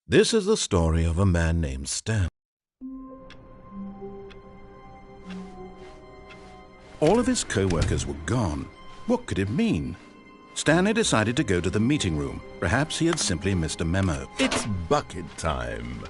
This is the story of a man named Stan. All of his co-workers were gone. What could it mean? Stanley decided to go to the meeting room. Perhaps he had simply missed a memo. It's bucket time.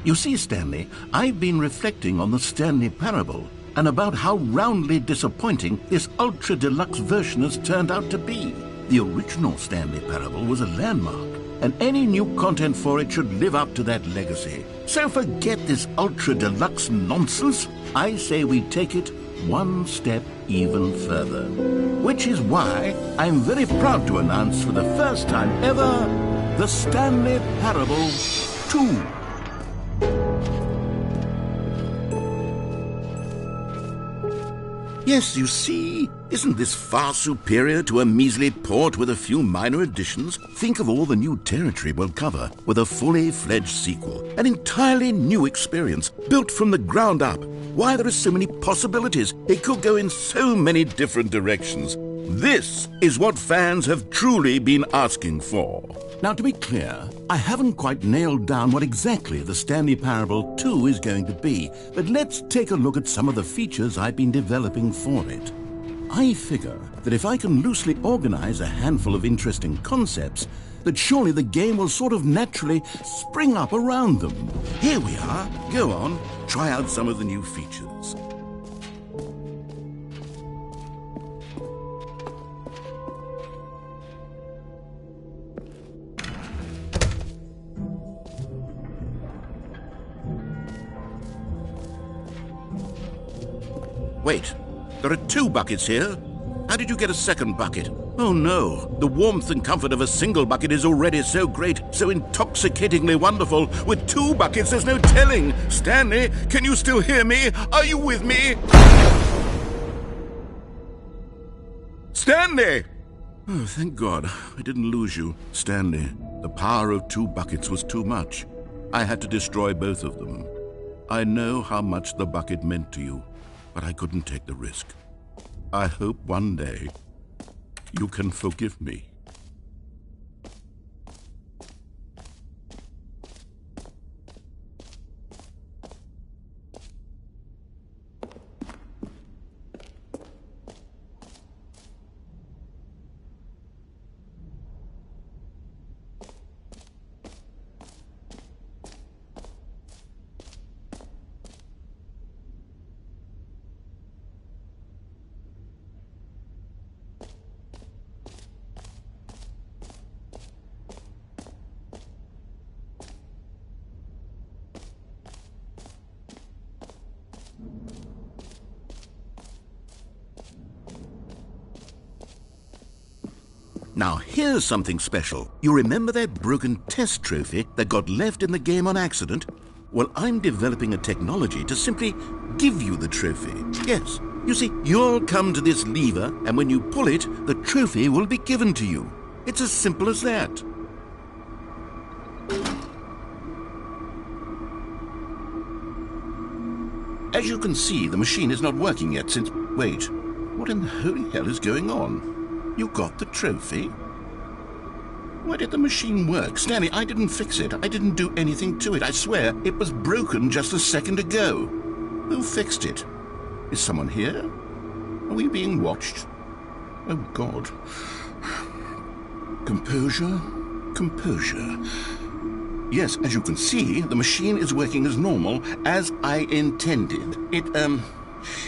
You see, Stanley, I've been reflecting on the Stanley parable and about how roundly disappointing this ultra-deluxe version has turned out to be. The original Stanley parable was a landmark, and any new content for it should live up to that legacy. So forget this ultra-deluxe nonsense. I say we take it one step even further. Which is why I'm very proud to announce for the first time ever, the Stanley Parable 2. Yes, you see, isn't this far superior to a measly port with a few minor additions? Think of all the new territory we'll cover with a fully fledged sequel. An entirely new experience, built from the ground up. Why, there are so many possibilities. It could go in so many different directions. This is what fans have truly been asking for. Now, to be clear, I haven't quite nailed down what exactly the Stanley Parable 2 is going to be, but let's take a look at some of the features I've been developing for it. I figure that if I can loosely organize a handful of interesting concepts, that surely the game will sort of naturally spring up around them. Here we are. Go on, try out some of the new features. Wait, there are 2 buckets here. How did you get a second bucket? Oh no, the warmth and comfort of a single bucket is already so great, so intoxicatingly wonderful. With 2 buckets, there's no telling. Stanley, can you still hear me? Are you with me? Stanley! Oh, thank God, I didn't lose you. Stanley, the power of 2 buckets was too much. I had to destroy both of them. I know how much the bucket meant to you, but I couldn't take the risk. I hope one day you can forgive me. Now, here's something special. You remember that broken test trophy that got left in the game on accident? Well, I'm developing a technology to simply give you the trophy. Yes, you see, you'll come to this lever, and when you pull it, the trophy will be given to you. It's as simple as that. As you can see, the machine is not working yet since... Wait, what in the holy hell is going on? You got the trophy? Why did the machine work? Stanley, I didn't fix it. I didn't do anything to it. I swear, it was broken just a second ago. Who fixed it? Is someone here? Are we being watched? Oh, God. Composure, composure. Yes, as you can see, the machine is working as normal, as I intended.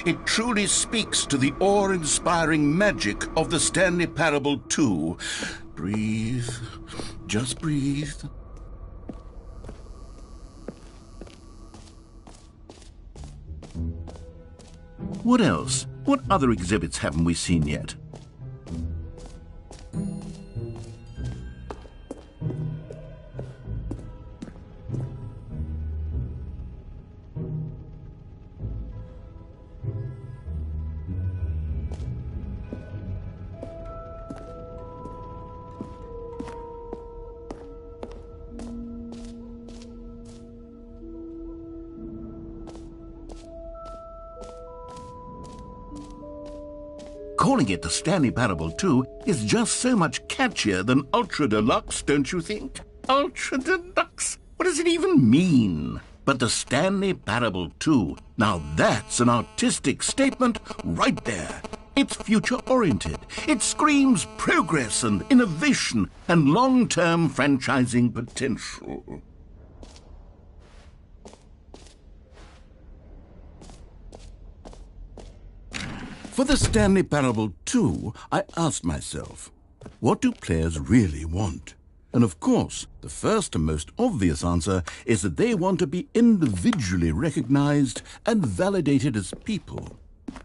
It truly speaks to the awe-inspiring magic of the Stanley Parable 2. Breathe. Just breathe. What else? What other exhibits haven't we seen yet? calling it the Stanley Parable 2 is just so much catchier than Ultra Deluxe, don't you think? Ultra Deluxe? What does it even mean? But the Stanley Parable 2, now that's an artistic statement right there. It's future-oriented. It screams progress and innovation and long-term franchising potential. For the Stanley Parable 2, I asked myself, what do players really want? And of course, the first and most obvious answer is that they want to be individually recognized and validated as people.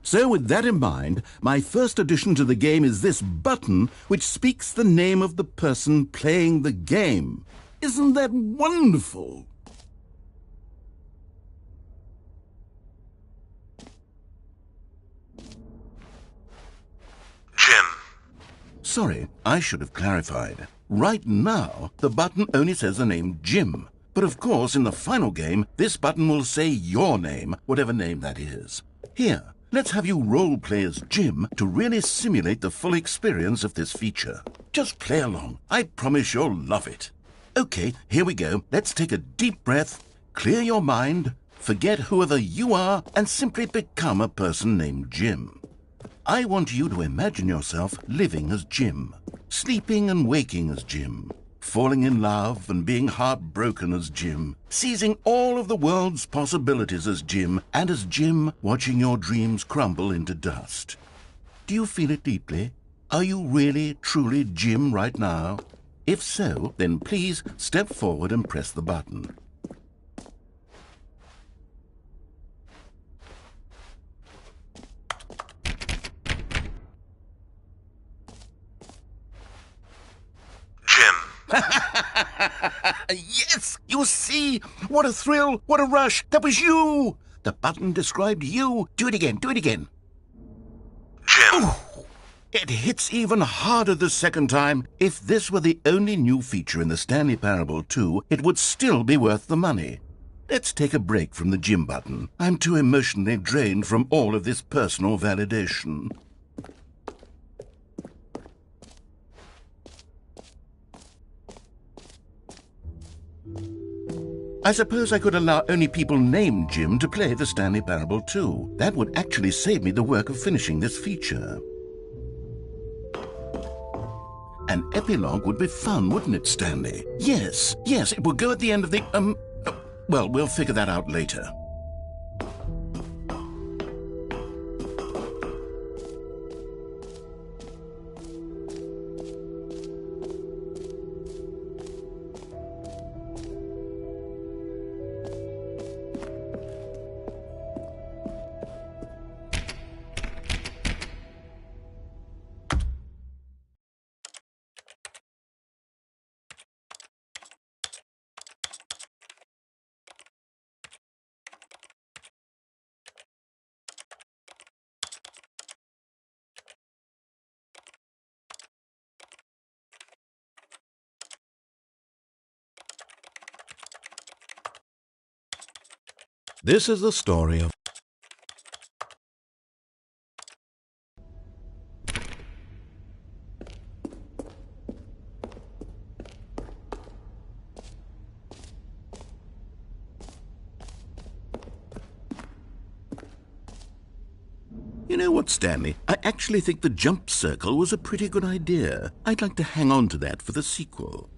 So with that in mind, my first addition to the game is this button which speaks the name of the person playing the game. Isn't that wonderful? Jim. Sorry, I should have clarified. Right now, the button only says the name Jim. But of course, in the final game, this button will say your name, whatever name that is. Here, let's have you role-play as Jim to really simulate the full experience of this feature. Just play along. I promise you'll love it. Okay, here we go. Let's take a deep breath, clear your mind, forget whoever you are, and simply become a person named Jim. I want you to imagine yourself living as Jim, sleeping and waking as Jim, falling in love and being heartbroken as Jim, seizing all of the world's possibilities as Jim, and as Jim watching your dreams crumble into dust. Do you feel it deeply? Are you really, truly Jim right now? If so, then please step forward and press the button. Yes, you see? What a thrill, what a rush. That was you. The button described you. Do it again, do it again. Jim. Ooh, it hits even harder the second time. If this were the only new feature in the Stanley Parable 2, it would still be worth the money. Let's take a break from the Jim button. I'm too emotionally drained from all of this personal validation. I suppose I could allow only people named Jim to play the Stanley Parable 2. That would actually save me the work of finishing this feature. An epilogue would be fun, wouldn't it, Stanley? Yes, it would go at the end of the, well, we'll figure that out later. This is the story of... You know what, Stanley? I actually think the jump circle was a pretty good idea. I'd like to hang on to that for the sequel.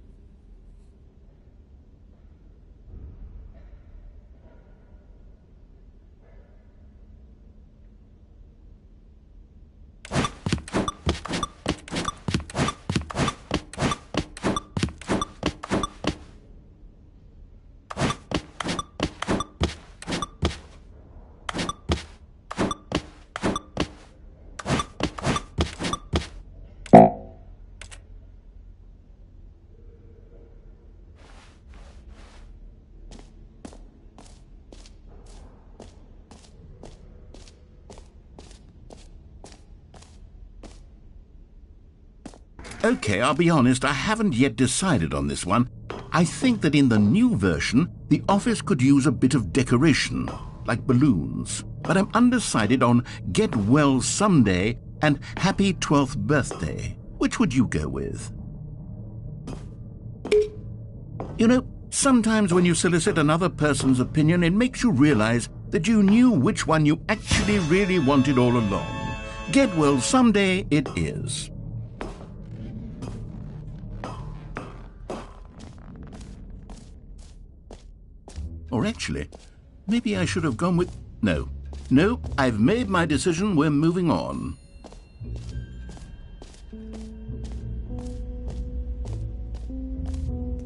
Okay, I'll be honest, I haven't yet decided on this one. I think that in the new version, the office could use a bit of decoration, like balloons. But I'm undecided on get well someday and happy 12th birthday. Which would you go with? You know, sometimes when you solicit another person's opinion, it makes you realize that you knew which one you actually really wanted all along. Get well someday it is. Or actually, maybe I should have gone with... No, I've made my decision. We're moving on.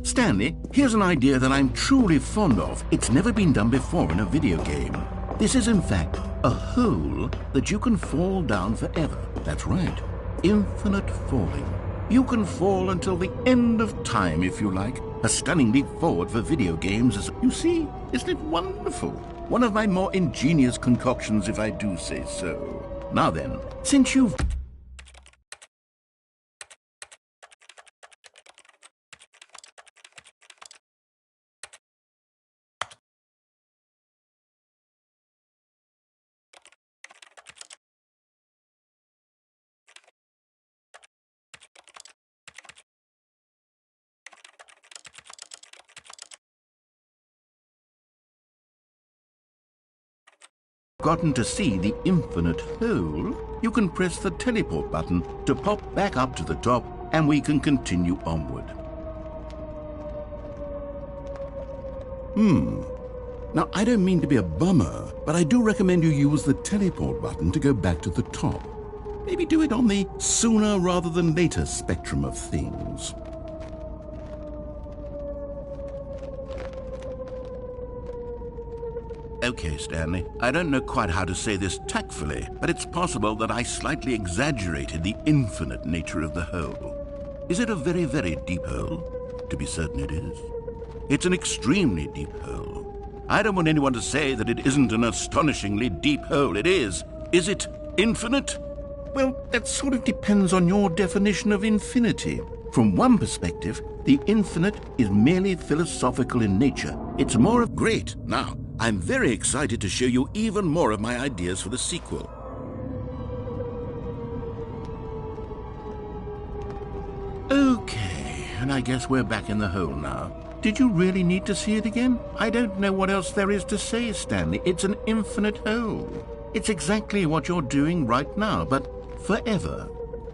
Stanley, here's an idea that I'm truly fond of. It's never been done before in a video game. This is, in fact, a hole that you can fall down forever. That's right. Infinite falling. You can fall until the end of time, if you like. A stunning leap forward for video games, as you see. Isn't it wonderful? One of my more ingenious concoctions, if I do say so. Now then, since you've... gotten to see the infinite hole, you can press the teleport button to pop back up to the top, and we can continue onward. Now, I don't mean to be a bummer, but I do recommend you use the teleport button to go back to the top. Maybe do it on the sooner rather than later spectrum of things. Okay, Stanley, I don't know quite how to say this tactfully, but it's possible that I slightly exaggerated the infinite nature of the hole. Is it a very, very deep hole? To be certain it is. It's an extremely deep hole. I don't want anyone to say that it isn't an astonishingly deep hole. It is. Is it infinite? Well, that sort of depends on your definition of infinity. From one perspective, the infinite is merely philosophical in nature. It's more of... Great! Now, I'm very excited to show you even more of my ideas for the sequel. Okay, and I guess we're back in the hole now. Did you really need to see it again? I don't know what else there is to say, Stanley. It's an infinite hole. It's exactly what you're doing right now, but forever.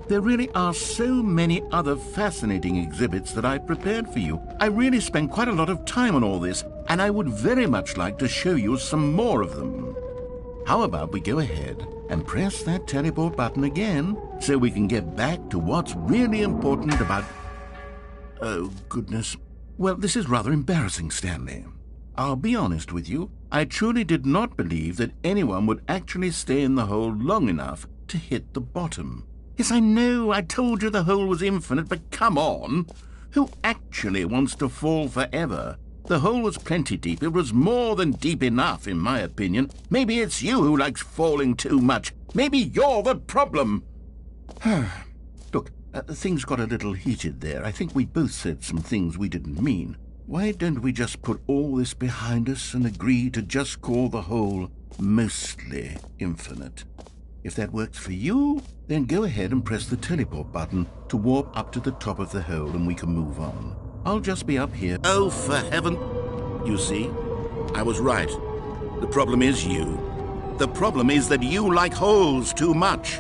There really are so many other fascinating exhibits that I've prepared for you. I really spent quite a lot of time on all this, and I would very much like to show you some more of them. How about we go ahead and press that teleport button again so we can get back to what's really important about... Oh, goodness. Well, this is rather embarrassing, Stanley. I'll be honest with you. I truly did not believe that anyone would actually stay in the hole long enough to hit the bottom. Yes, I know, I told you the hole was infinite, but come on. Who actually wants to fall forever? The hole was plenty deep. It was more than deep enough, in my opinion. Maybe it's you who likes falling too much. Maybe you're the problem. Look, things got a little heated there. I think we both said some things we didn't mean. Why don't we just put all this behind us and agree to just call the hole mostly infinite? If that works for you, then go ahead and press the teleport button to warp up to the top of the hole and we can move on. I'll just be up here. Oh, for heaven! You see, I was right. The problem is you. The problem is that you like holes too much.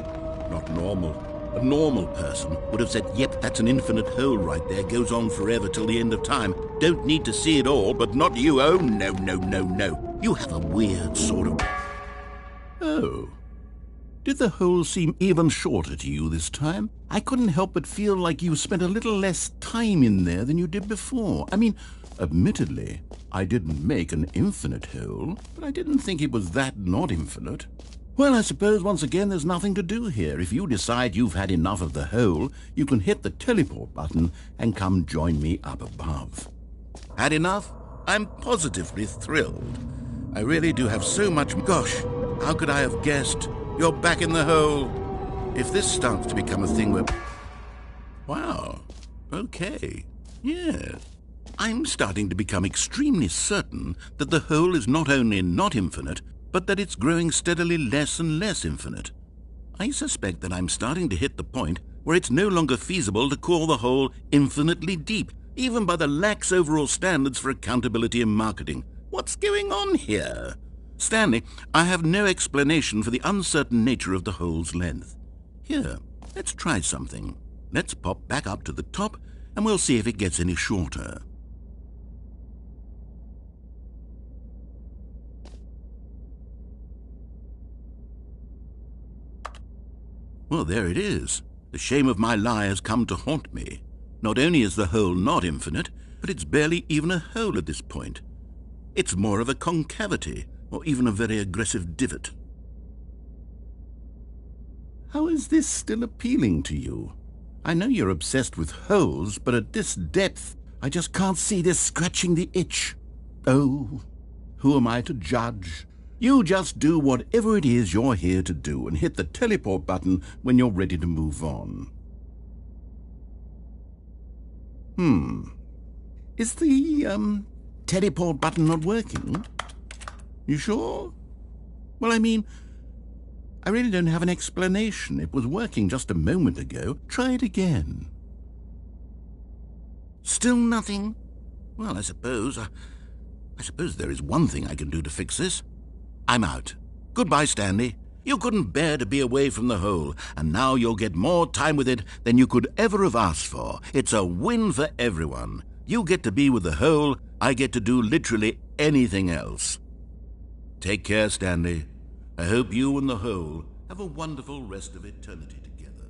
Not normal. A normal person would have said, yep, that's an infinite hole right there, goes on forever till the end of time. Don't need to see it all, but not you. Oh, no, no, no, no. You have a weird sort of... Oh. Did the hole seem even shorter to you this time? I couldn't help but feel like you spent a little less time in there than you did before. I mean, admittedly, I didn't make an infinite hole, but I didn't think it was that not infinite. Well, I suppose once again there's nothing to do here. If you decide you've had enough of the hole, you can hit the teleport button and come join me up above. Had enough? I'm positively thrilled. I really do have so much... Gosh, how could I have guessed? You're back in the hole. If this starts to become a thing where... Wow. Okay. Yes. I'm starting to become extremely certain that the hole is not only not infinite, but that it's growing steadily less and less infinite. I suspect that I'm starting to hit the point where it's no longer feasible to call the hole infinitely deep, even by the lax overall standards for accountability in marketing. What's going on here? Stanley, I have no explanation for the uncertain nature of the hole's length. Here, let's try something. Let's pop back up to the top, and we'll see if it gets any shorter. Well, there it is. The shame of my lie has come to haunt me. Not only is the hole not infinite, but it's barely even a hole at this point. It's more of a concavity, or even a very aggressive divot. How is this still appealing to you? I know you're obsessed with holes, but at this depth, I just can't see this scratching the itch. Oh, who am I to judge? You just do whatever it is you're here to do and hit the teleport button when you're ready to move on. Is the, teleport button not working? You sure? Well, I mean, I really don't have an explanation. It was working just a moment ago. Try it again. Still nothing? Well, I suppose there is one thing I can do to fix this. I'm out. Goodbye, Stanley. You couldn't bear to be away from the hole, and now you'll get more time with it than you could ever have asked for. It's a win for everyone. You get to be with the hole, I get to do literally anything else. Take care, Stanley. I hope you and the hole have a wonderful rest of eternity together.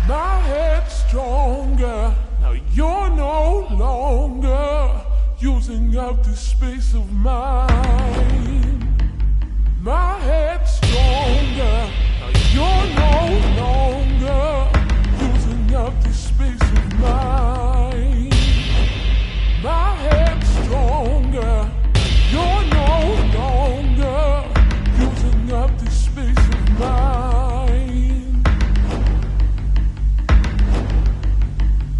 My head's stronger. Now you're no longer using up the space of mine. My head's stronger. Now you're no longer using up the space of mine. My head's stronger. You're no longer using up the space of mine.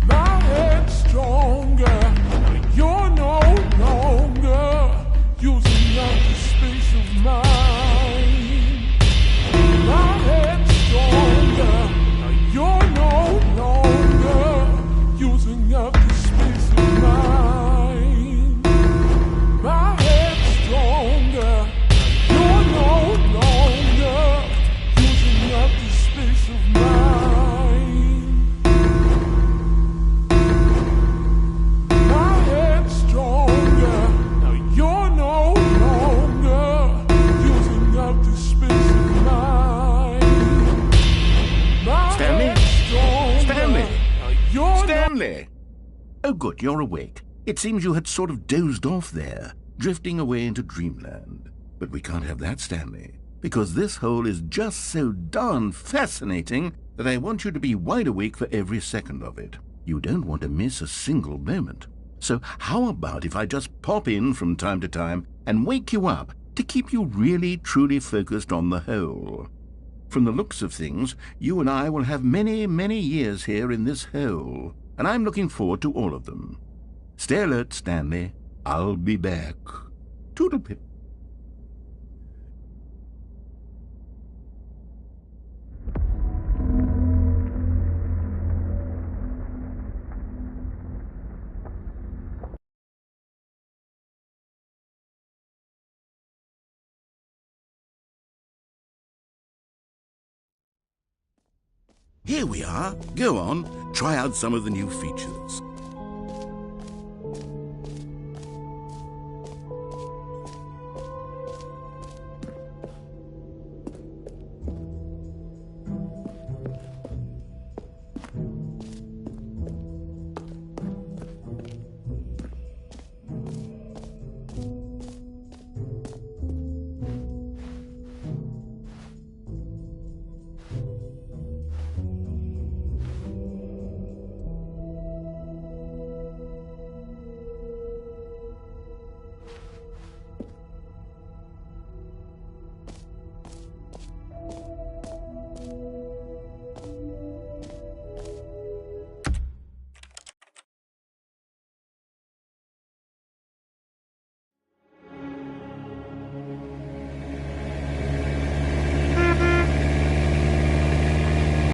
My head's stronger. You're no longer using up the space of mine. My head's stronger. You're no longer using up the space of mine. My head's stronger. You're no longer using up the space of mine. My head's stronger. Now you're no longer using up the space of mine. My Stanley? head's stronger. Stanley? Now you're Stanley! Oh, good, you're awake. It seems you had sort of dozed off there, drifting away into dreamland. But we can't have that, Stanley, because this hole is just so darn fascinating, that I want you to be wide awake for every second of it. You don't want to miss a single moment. So how about if I just pop in from time to time and wake you up to keep you really, truly focused on the whole? From the looks of things, you and I will have many, many years here in this hole, and I'm looking forward to all of them. Stay alert, Stanley. I'll be back. Toodlepip. Here we are. Go on, try out some of the new features.